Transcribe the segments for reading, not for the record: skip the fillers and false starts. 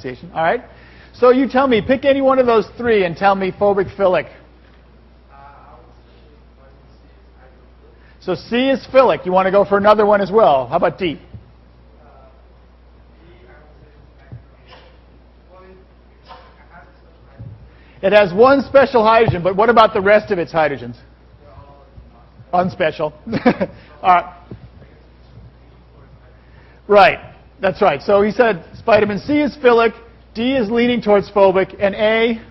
All right. So you tell me, pick any one of those three and tell me phobic, philic. So C is philic. You want to go for another one as well. How about D? It has one special hydrogen, but what about the rest of its hydrogens? Unspecial. All right. Right. That's right. So he said vitamin C is philic, D is leaning towards phobic, and A?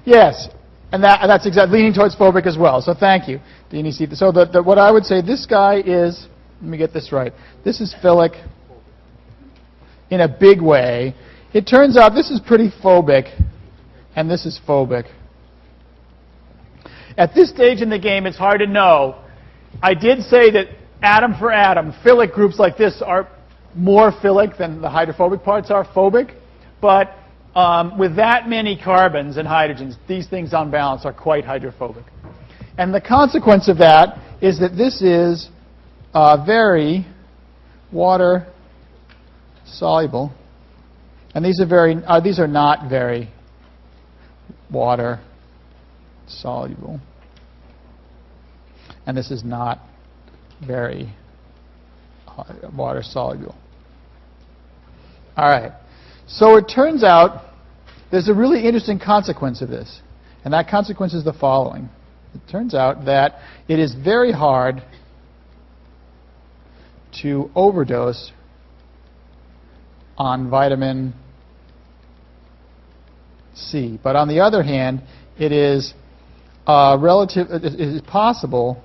Yes. And that's exactly leaning towards phobic as well. So thank you. So what I would say, this guy is, let me get this right. This is philic in a big way. It turns out this is pretty phobic, and this is phobic. At this stage in the game, it's hard to know. I did say that atom for atom, philic groups like this are more philic than the hydrophobic parts are phobic, but with that many carbons and hydrogens, these things on balance are quite hydrophobic. And the consequence of that is that this is very water soluble, and these are not very water soluble, and this is not very water soluble. All right. So it turns out there's a really interesting consequence of this, and that consequence is the following. It turns out that it is very hard to overdose on vitamin C, but on the other hand, it is it is possible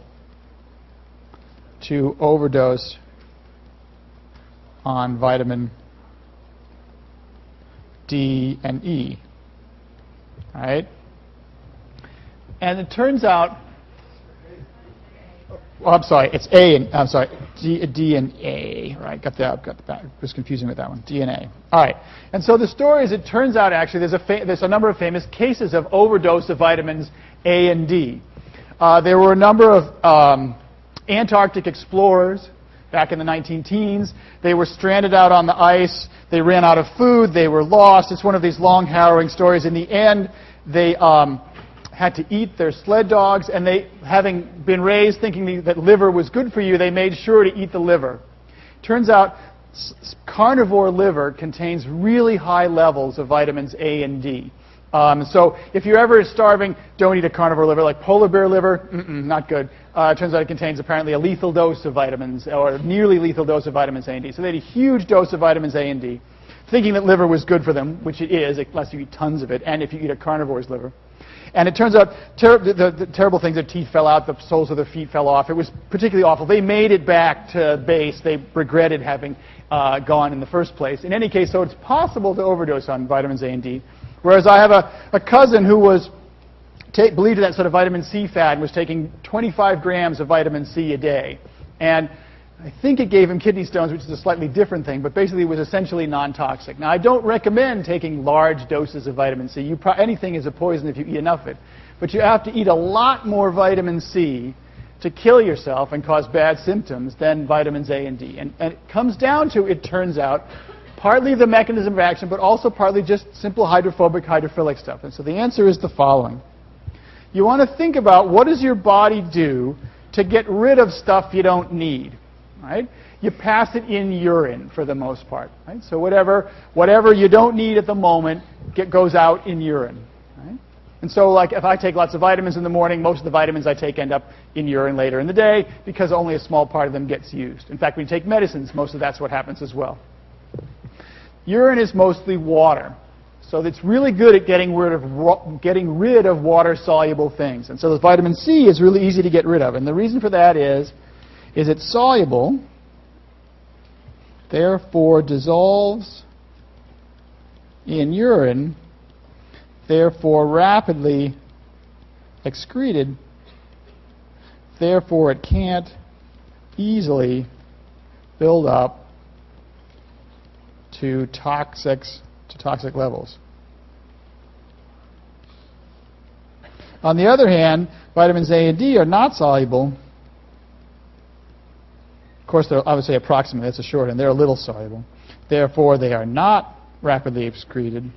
to overdose on vitamin D and E. All right? And it turns out, oh, I'm sorry, it's A and, I'm sorry, D and A, right? Got the back, was confusing with that one, D and A. All right. And so the story is, it turns out actually there's a number of famous cases of overdose of vitamins A and D. There were a number of Antarctic explorers back in the 19-teens. They were stranded out on the ice. They ran out of food. They were lost. It's one of these long, harrowing stories. In the end, they had to eat their sled dogs, and they, having been raised thinking that liver was good for you, they made sure to eat the liver. Turns out carnivore liver contains really high levels of vitamins A and D. So if you're ever starving, don't eat a carnivore liver. Like polar bear liver, not good. It turns out it contains apparently a lethal dose of vitamins, or nearly lethal dose of vitamins A and D. So they had a huge dose of vitamins A and D, thinking that liver was good for them, which it is, unless you eat tons of it, and if you eat a carnivore's liver. And it turns out the terrible things, their teeth fell out, the soles of their feet fell off. It was particularly awful. They made it back to base. They regretted having gone in the first place. In any case, so it's possible to overdose on vitamins A and D. Whereas I have a cousin who was believed in that sort of vitamin C fad and was taking 25 grams of vitamin C a day. And I think it gave him kidney stones, which is a slightly different thing, but basically it was essentially non-toxic. Now, I don't recommend taking large doses of vitamin C. Anything is a poison if you eat enough of it. But you have to eat a lot more vitamin C to kill yourself and cause bad symptoms than vitamins A and D. And it comes down to, it turns out, partly the mechanism of action, but also partly just simple hydrophobic, hydrophilic stuff. And so the answer is the following. You want to think about, what does your body do to get rid of stuff you don't need? Right? You pass it in urine for the most part. Right? So whatever you don't need at the moment goes out in urine. Right? And so, like, if I take lots of vitamins in the morning, most of the vitamins I take end up in urine later in the day because only a small part of them gets used. In fact, when you take medicines, most of that's what happens as well. Urine is mostly water. So it's really good at getting rid of water-soluble things. And so the vitamin C is really easy to get rid of. And the reason for that is it's soluble, therefore dissolves in urine, therefore rapidly excreted, therefore it can't easily build up to toxic levels. On the other hand, vitamins A and D are not soluble, course, they're obviously approximate. That's a shorthand. They're a little soluble. Therefore, they are not rapidly excreted.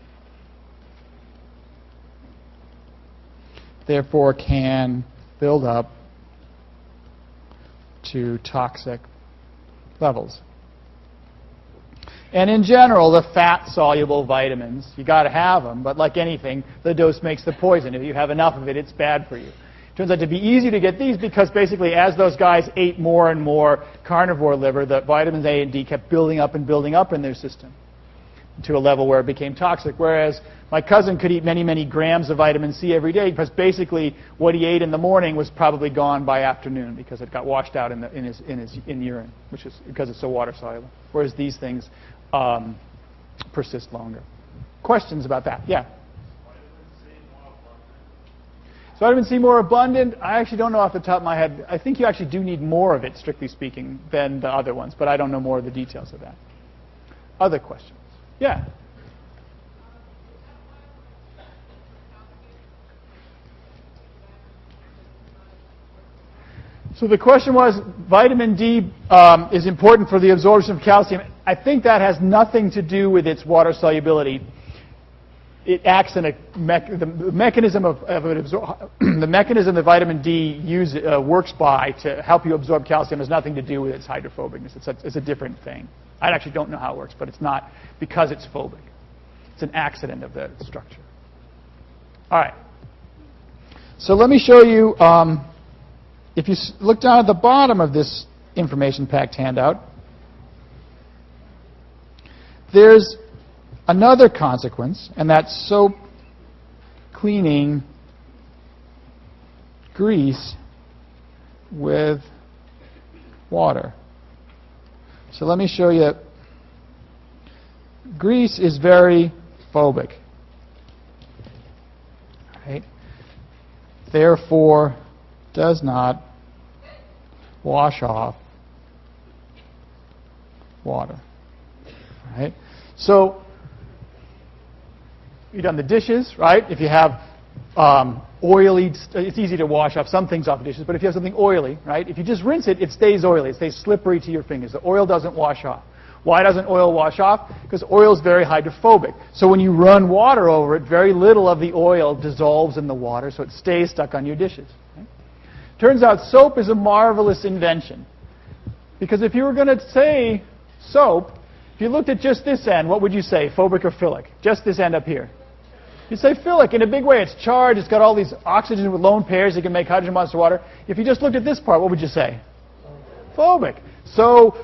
Therefore, can build up to toxic levels. And in general, the fat-soluble vitamins, you got to have them, but like anything, the dose makes the poison. If you have enough of it, it's bad for you. It turns out to be easy to get these because basically as those guys ate more and more carnivore liver, the vitamins A and D kept building up in their system to a level where it became toxic. Whereas my cousin could eat many, many grams of vitamin C every day because basically what he ate in the morning was probably gone by afternoon because it got washed out in urine, which is because it's so water soluble. Whereas these things persist longer. Questions about that? Yeah. So vitamin C more abundant? I actually don't know off the top of my head. I think you actually do need more of it, strictly speaking, than the other ones, but I don't know more of the details of that. Other questions? Yeah. So the question was, vitamin D is important for the absorption of calcium. I think that has nothing to do with its water solubility. It acts in the mechanism of the mechanism that vitamin D works by to help you absorb calcium has nothing to do with its hydrophobicness. It's a different thing. I actually don't know how it works, but it's not because it's phobic. It's an accident of the structure. All right. So let me show you. If you look down at the bottom of this information-packed handout, there's another consequence, and that's soap cleaning grease with water. So let me show you. Grease is very phobic. Right? Therefore, does not wash off water. Right? So you've done the dishes, right? If you have oily, it's easy to wash off some things off the dishes, but if you have something oily, right? If you just rinse it, it stays oily. It stays slippery to your fingers. The oil doesn't wash off. Why doesn't oil wash off? Because oil is very hydrophobic. So when you run water over it, very little of the oil dissolves in the water, so it stays stuck on your dishes. Right? Turns out soap is a marvelous invention. Because if you were going to say soap, if you looked at just this end, what would you say, phobic or philic? Just this end up here. You'd say philic. In a big way, it's charged. It's got all these oxygen with lone pairs. You can make hydrogen bonds to water. If you just looked at this part, what would you say? Phobic. So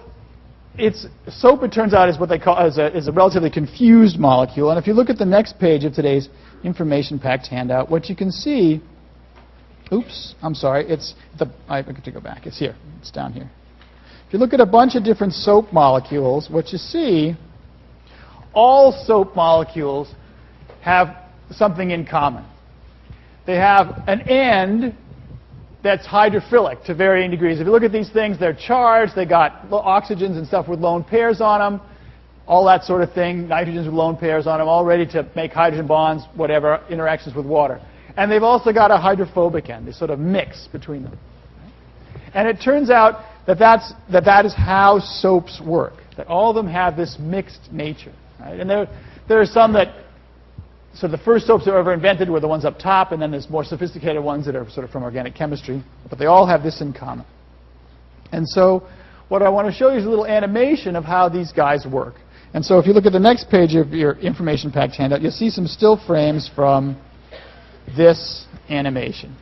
soap, it turns out, is what they call is a relatively confused molecule. And if you look at the next page of today's information-packed handout, what you can see. Oops, I'm sorry. I have to go back. It's here. It's down here. If you look at a bunch of different soap molecules, what you see, all soap molecules have something in common. They have an end that's hydrophilic to varying degrees. If you look at these things, they're charged. They got oxygens and stuff with lone pairs on them, all that sort of thing, nitrogens with lone pairs on them, all ready to make hydrogen bonds, whatever, interactions with water. And they've also got a hydrophobic end. They sort of mix between them. And it turns out that is how soaps work, that all of them have this mixed nature. Right? And there are some that, so the first soaps that were ever invented were the ones up top, and then there's more sophisticated ones that are sort of from organic chemistry, but they all have this in common. And so what I want to show you is a little animation of how these guys work. And so if you look at the next page of your information-packed handout, you'll see some still frames from this animation.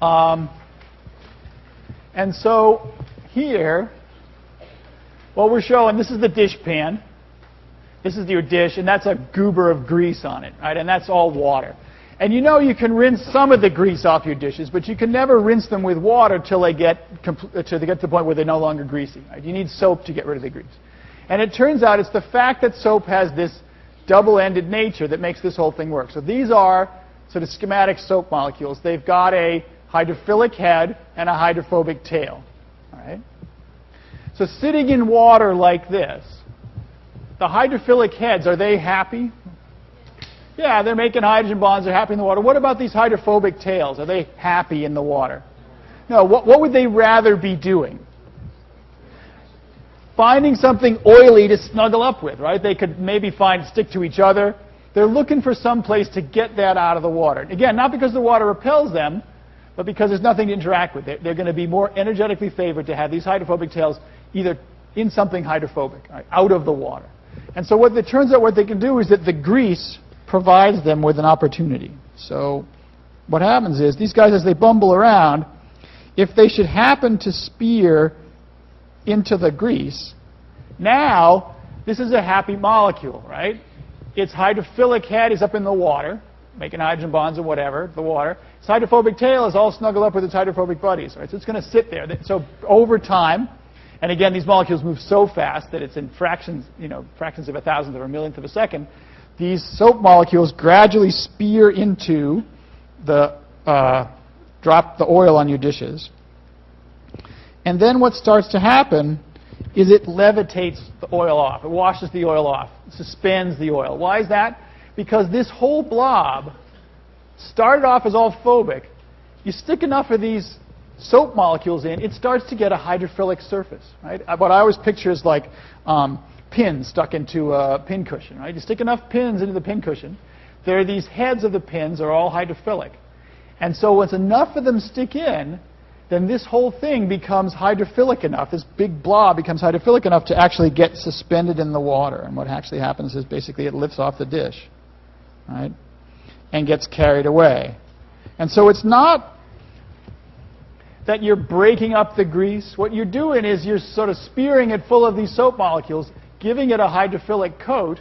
And so here, what we're showing, this is the dish pan. This is your dish, and that's a goober of grease on it, right? And that's all water. And you know you can rinse some of the grease off your dishes, but you can never rinse them with water till they get to the point where they're no longer greasy. Right? You need soap to get rid of the grease. And it turns out it's the fact that soap has this double-ended nature that makes this whole thing work. So these are sort of schematic soap molecules. They've got a hydrophilic head and a hydrophobic tail. All right? So sitting in water like this, the hydrophilic heads, are they happy? Yeah, they're making hydrogen bonds. They're happy in the water. What about these hydrophobic tails? Are they happy in the water? No, what would they rather be doing? Finding something oily to snuggle up with, right? They could maybe stick to each other. They're looking for some place to get that out of the water. Again, not because the water repels them, but because there's nothing to interact with. They're going to be more energetically favored to have these hydrophobic tails either in something hydrophobic, right, out of the water. And so it turns out what they can do is that the grease provides them with an opportunity. So what happens is these guys, as they bumble around, if they should happen to spear into the grease, now this is a happy molecule, right? Its hydrophilic head is up in the water, making hydrogen bonds or whatever, the water. Its hydrophobic tail is all snuggled up with its hydrophobic buddies, right? So it's going to sit there. So over time, and again, these molecules move so fast that it's in fractions of a thousandth of a millionth of a second. These soap molecules gradually spear into drop the oil on your dishes. And then what starts to happen is it levitates the oil off. It washes the oil off, suspends the oil. Why is that? Because this whole blob started off as all phobic. You stick enough of these soap molecules in, it starts to get a hydrophilic surface, right? What I always picture is like pins stuck into a pin cushion, right? You stick enough pins into the pin cushion, there are these heads of the pins are all hydrophilic. And so once enough of them stick in, then this whole thing becomes hydrophilic enough, this big blob becomes hydrophilic enough to actually get suspended in the water. And what actually happens is basically it lifts off the dish, right, and gets carried away. And so it's not that you're breaking up the grease. What you're doing is you're sort of spearing it full of these soap molecules, giving it a hydrophilic coat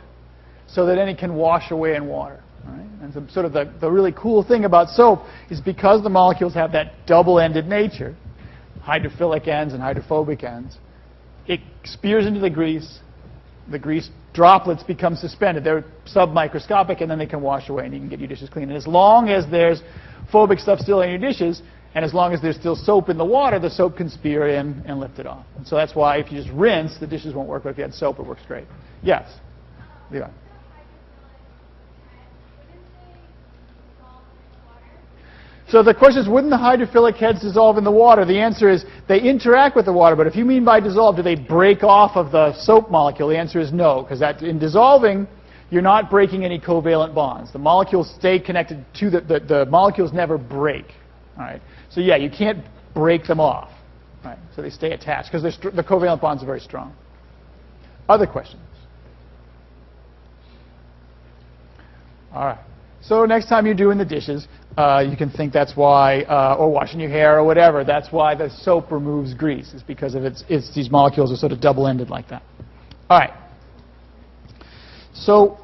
so that then it can wash away in water. Right? And so sort of the really cool thing about soap is because the molecules have that double-ended nature, hydrophilic ends and hydrophobic ends, it spears into the grease droplets become suspended. They're submicroscopic, and then they can wash away, and you can get your dishes clean. And as long as there's phobic stuff still in your dishes, and as long as there's still soap in the water, the soap can spear in and lift it off. And so that's why if you just rinse, the dishes won't work, but if you had soap, it works great. Yes? Leon? So the question is, wouldn't the hydrophilic heads dissolve in the water? The answer is they interact with the water, but if you mean by dissolve, do they break off of the soap molecule? The answer is no, because in dissolving, you're not breaking any covalent bonds. The molecules stay connected to the molecules never break. All right. So yeah, you can't break them off. Right. So they stay attached because the covalent bonds are very strong. Other questions? All right. So next time you're doing the dishes, you can think that's why, or washing your hair or whatever, that's why the soap removes grease. It's because of these molecules are sort of double-ended like that. All right. So